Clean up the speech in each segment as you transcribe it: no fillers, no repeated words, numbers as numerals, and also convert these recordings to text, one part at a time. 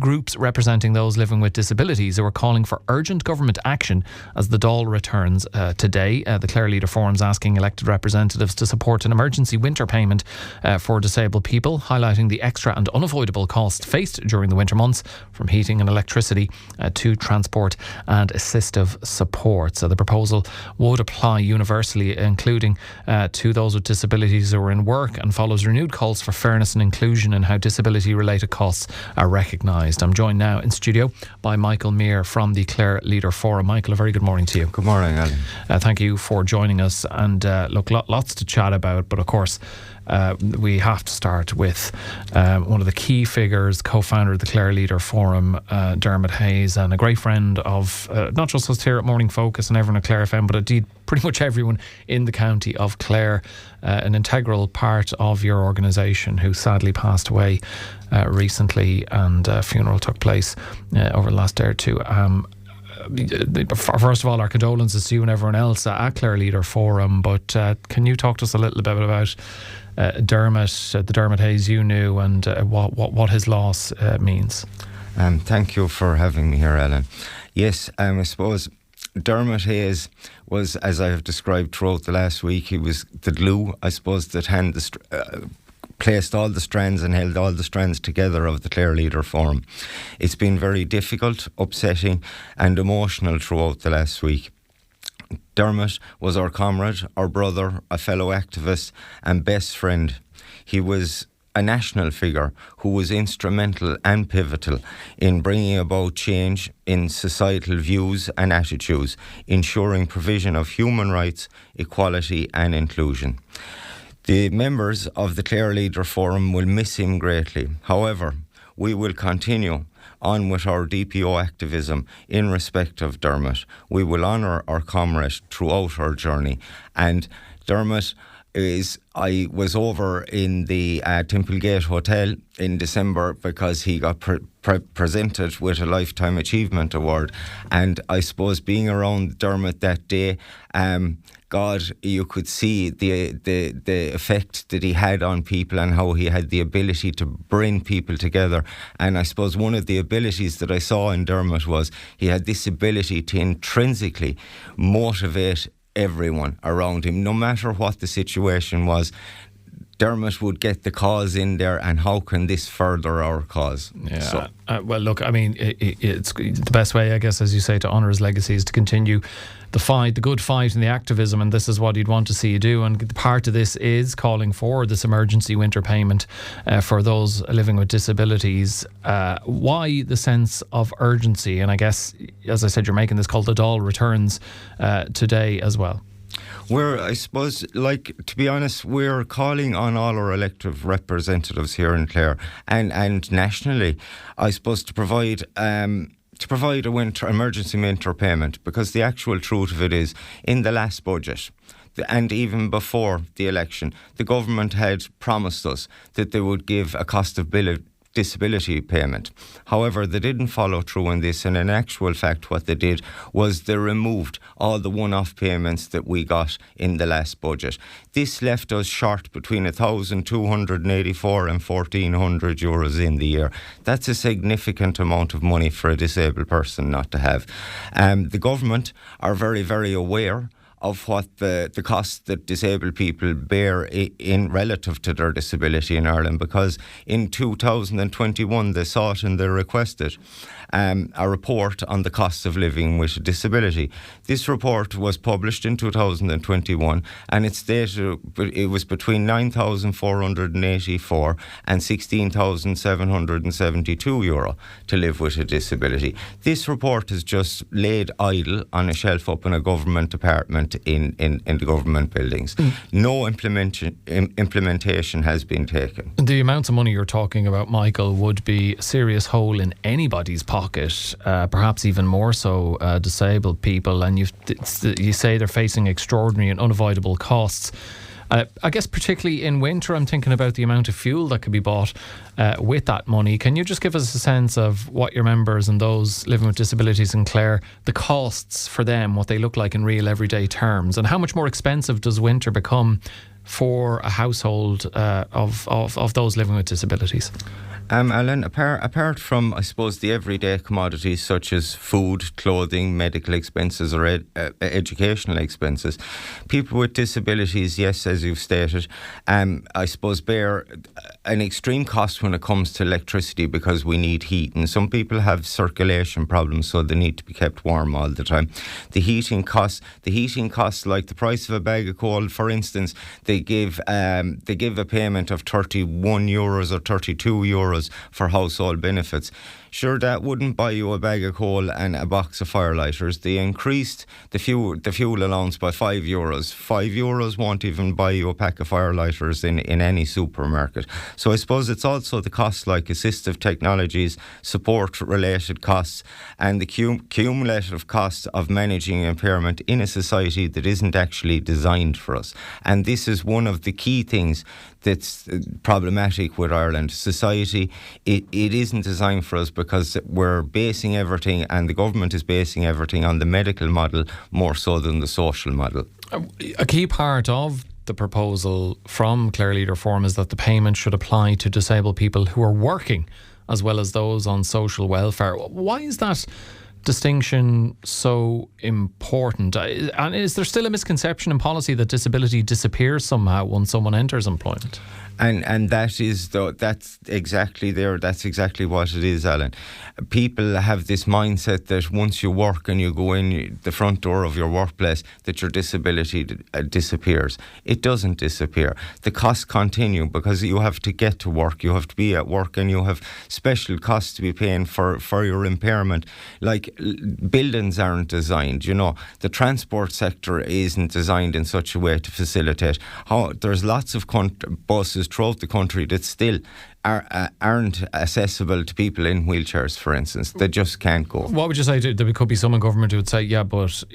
groups representing those living with disabilities who are calling for urgent government action as the Dáil returns today. The Clare Leader Forum is asking elected representatives to support an emergency winter payment for disabled people, highlighting the extra and unavoidable costs faced during the winter months, from heating and electricity to transport and assistive support. So the proposal would apply universally, including to those with disabilities who are in work, and follows renewed calls for fairness and inclusion in how disability-related costs are recognised. I'm joined now in studio by Michael Meere from the Clare Leader Forum. Michael, a very good morning to you. Good morning, Alan. Thank you for joining us. And look, lots to chat about, but of course we have to start with one of the key figures, co-founder of the Clare Leader Forum, Dermot Hayes, and a great friend of not just us here at Morning Focus and everyone at Clare FM, but indeed pretty much everyone in the county of Clare, an integral part of your organisation, who sadly passed away recently, and a funeral took place over the last day or two. First of all, our condolences to you and everyone else at Clare Leader Forum, but can you talk to us a little bit about Dermot, the Dermot Hayes you knew, and what his loss means? Thank you for having me here, Alan. Yes, I suppose Dermot Hayes was, as I have described throughout the last week, he was the glue, I suppose, that placed all the strands and held all the strands together of the Clare Leader Forum. It's been very difficult, upsetting and emotional throughout the last week. Dermot was our comrade, our brother, a fellow activist and best friend. He was a national figure who was instrumental and pivotal in bringing about change in societal views and attitudes, ensuring provision of human rights, equality and inclusion. The members of the Clare Leader Forum will miss him greatly. However, we will continue on with our DPO activism in respect of Dermot. We will honour our comrade throughout our journey. And Dermot I was over in the Templegate Hotel in December because he got presented with a Lifetime Achievement Award. And I suppose being around Dermot that day, God, you could see the effect that he had on people and how he had the ability to bring people together. And I suppose one of the abilities that I saw in Dermot was he had this ability to intrinsically motivate everyone around him, no matter what the situation was. Dermot would get the cause in there, and how can this further our cause? Yeah. So, well, look, I mean, it's the best way, I guess, as you say, to honour his legacy is to continue the fight, the good fight and the activism, and this is what you'd want to see you do. And part of this is calling for this emergency winter payment for those living with disabilities. Why the sense of urgency? And I guess, as I said, you're making this call. The Dáil returns today as well. I suppose, to be honest, we're calling on all our elected representatives here in Clare and nationally, I suppose, to provide a emergency winter payment, because the actual truth of it is, in the last budget, and even before the election, the government had promised us that they would give a cost of disability payment. However, they didn't follow through on this, and in actual fact what they did was they removed all the one-off payments that we got in the last budget. This left us short between 1,284 and 1,400 euros in the year. That's a significant amount of money for a disabled person not to have. The government are very, very aware of what the costs that disabled people bear in relative to their disability in Ireland, because in 2021 they sought and they requested a report on the cost of living with a disability. This report was published in 2021, and it stated it was between 9,484 and 16,772 euro to live with a disability. This report is just laid idle on a shelf up in a government department in the government buildings. No implementation has been taken. The amounts of money you're talking about, Michael, would be a serious hole in anybody's pocket, perhaps even more so disabled people, and you say they're facing extraordinary and unavoidable costs. I guess particularly in winter, I'm thinking about the amount of fuel that could be bought with that money. Can you just give us a sense of what your members and those living with disabilities in Clare, the costs for them, what they look like in real everyday terms, and how much more expensive does winter become for a household of those living with disabilities? Alan, apart from, I suppose, the everyday commodities such as food, clothing, medical expenses or educational expenses, people with disabilities, yes, as you've stated, I suppose bear an extreme cost when it comes to electricity because we need heat. And some people have circulation problems, so they need to be kept warm all the time. The heating costs, like the price of a bag of coal, for instance, they give a payment of €31 or €32 for household benefits. Sure, that wouldn't buy you a bag of coal and a box of firelighters. They increased the fuel allowance by €5. €5 won't even buy you a pack of firelighters in any supermarket. So I suppose it's also the costs like assistive technologies, support-related costs, and the cumulative costs of managing impairment in a society that isn't actually designed for us. And this is one of the key things that's problematic with Ireland. Society, it isn't designed for us because we're basing everything, and the government is basing everything on the medical model more so than the social model. A key part of the proposal from Clare Leader Forum is that the payment should apply to disabled people who are working as well as those on social welfare. Why is that distinction so important? And is there still a misconception in policy that disability disappears somehow once someone enters employment? And that's exactly what it is, Alan. People have this mindset that once you work and you go in the front door of your workplace, that your disability disappears. It doesn't disappear. The costs continue because you have to get to work, you have to be at work, and you have special costs to be paying for your impairment. Like buildings aren't designed, the transport sector isn't designed in such a way to facilitate. There's lots of buses throughout the country that still aren't accessible to people in wheelchairs, for instance. They just can't go. What would you say? There could be some in government who would say, yeah, but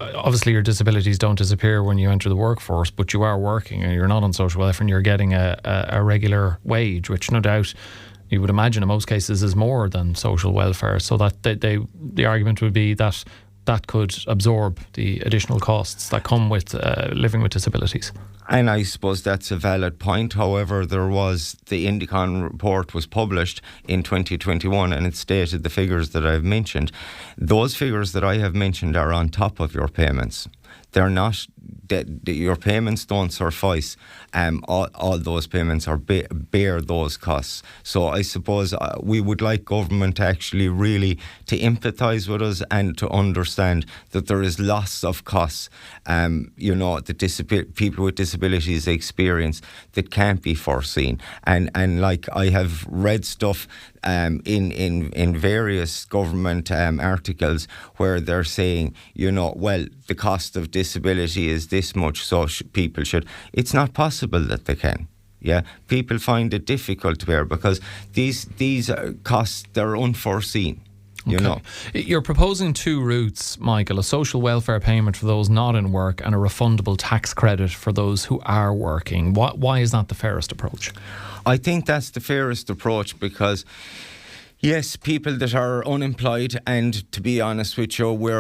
obviously your disabilities don't disappear when you enter the workforce, but you are working and you're not on social welfare and you're getting a regular wage, which no doubt you would imagine in most cases is more than social welfare. So that the argument would be that could absorb the additional costs that come with living with disabilities. And I suppose that's a valid point. However, the Indicon report was published in 2021 and it stated the figures that I've mentioned. Those figures that I have mentioned are on top of your payments. They're not, your payments don't suffice. All those payments bear those costs. So I suppose we would like government actually really to empathise with us and to understand that there is lots of costs, that people with disabilities experience that can't be foreseen. And like I have read stuff in various government articles where they're saying, the cost of disability is this much, so people should. It's not possible that they can. Yeah, people find it difficult to bear because these costs, they're unforeseen. Okay. You're proposing two routes, Michael: a social welfare payment for those not in work and a refundable tax credit for those who are working. Why is that the fairest approach? I think that's the fairest approach because, yes, people that are unemployed, and to be honest with you, we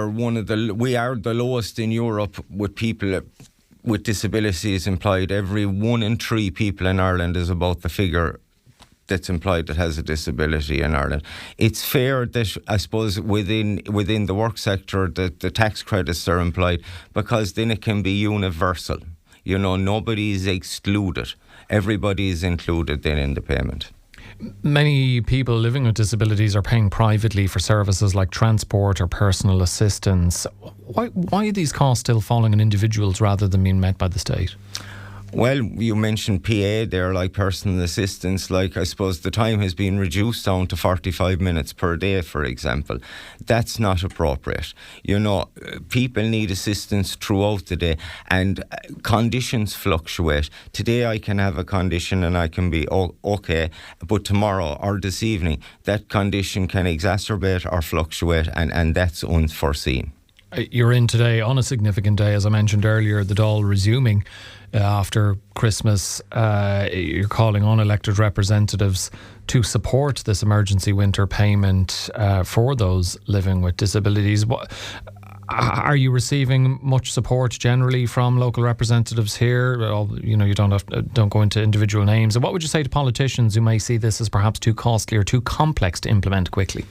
are the lowest in Europe with people with disabilities employed. Every 1 in 3 people in Ireland is about the figure that's employed that has a disability in Ireland. It's fair that, I suppose, within the work sector that the tax credits are employed because then it can be universal. Nobody is excluded. Everybody is included then in the payment. Many people living with disabilities are paying privately for services like transport or personal assistance. Why are these costs still falling on individuals rather than being met by the state? Well, you mentioned PA there, like personal assistance. Like, I suppose the time has been reduced down to 45 minutes per day, for example. That's not appropriate. People need assistance throughout the day, and conditions fluctuate. Today I can have a condition and I can be okay, but tomorrow or this evening that condition can exacerbate or fluctuate, and that's unforeseen. You're in today on a significant day, as I mentioned earlier, the Dáil resuming after Christmas. You're calling on elected representatives to support this emergency winter payment for those living with disabilities. Are you receiving much support generally from local representatives here? You don't go into individual names. And what would you say to politicians who may see this as perhaps too costly or too complex to implement quickly?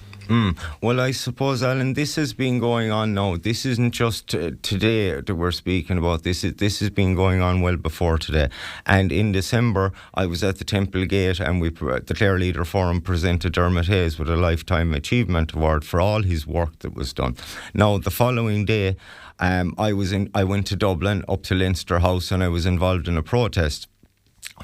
Well, I suppose, Alan, this has been going on now. This isn't just today that we're speaking about. This has been going on well before today. And in December, I was at the Temple Gate, and the Clare Leader Forum presented Dermot Hayes with a Lifetime Achievement Award for all his work that was done. Now, the following day, I went to Dublin, up to Leinster House, and I was involved in a protest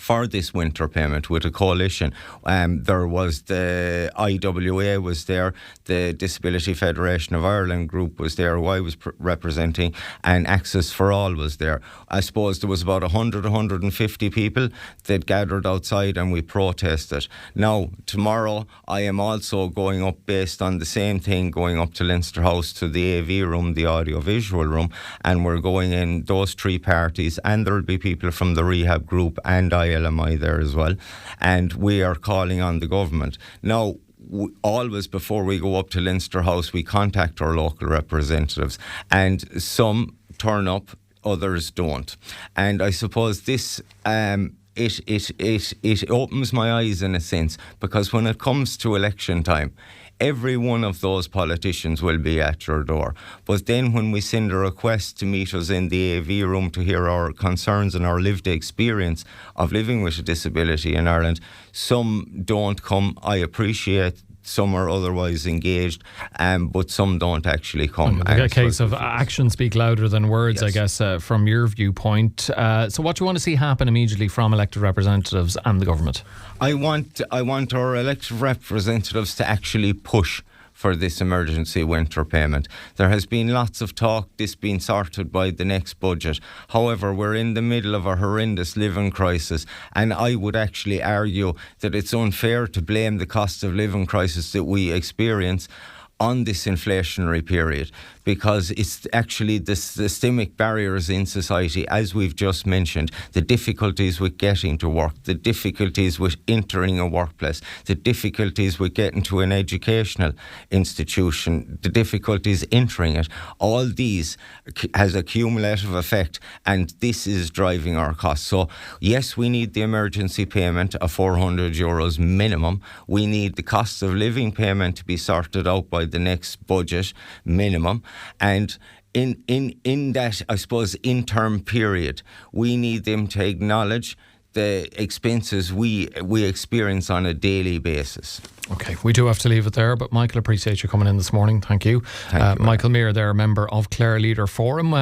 for this winter payment with a coalition. There was the IWA was there, the Disability Federation of Ireland group was there, who I was representing, and Access for All was there. I suppose there was about 150 people that gathered outside, and we protested. Now, tomorrow, I am also going up, based on the same thing, going up to Leinster House to the AV room, the audio-visual room, and we're going in those three parties, and there'll be people from the rehab group and ILMI there as well, and we are calling on the government. Now, always before we go up to Leinster House, we contact our local representatives, and some turn up, others don't. And I suppose this it opens my eyes in a sense, because when it comes to election time, every one of those politicians will be at your door. But then when we send a request to meet us in the AV room to hear our concerns and our lived experience of living with a disability in Ireland, some don't come. I appreciate some are otherwise engaged, but some don't actually come. A case of actions speak louder than words, yes. I guess, from your viewpoint. So what do you want to see happen immediately from elected representatives and the government? I want our elected representatives to actually push for this emergency winter payment. There has been lots of talk, this being sorted by the next budget. However, we're in the middle of a horrendous living crisis, and I would actually argue that it's unfair to blame the cost of living crisis that we experience on this inflationary period, because it's actually the systemic barriers in society, as we've just mentioned, the difficulties with getting to work, the difficulties with entering a workplace, the difficulties with getting to an educational institution, the difficulties entering it. All these has a cumulative effect, and this is driving our costs. So yes, we need the emergency payment of €400 minimum. We need the cost of living payment to be sorted out by the next budget minimum, and in that, I suppose, interim period, we need them to acknowledge the expenses we experience on a daily basis. Okay, we do have to leave it there, but Michael, appreciate you coming in this morning. Thank you. Thank you, Michael Meere, there, a member of Clare Leader Forum.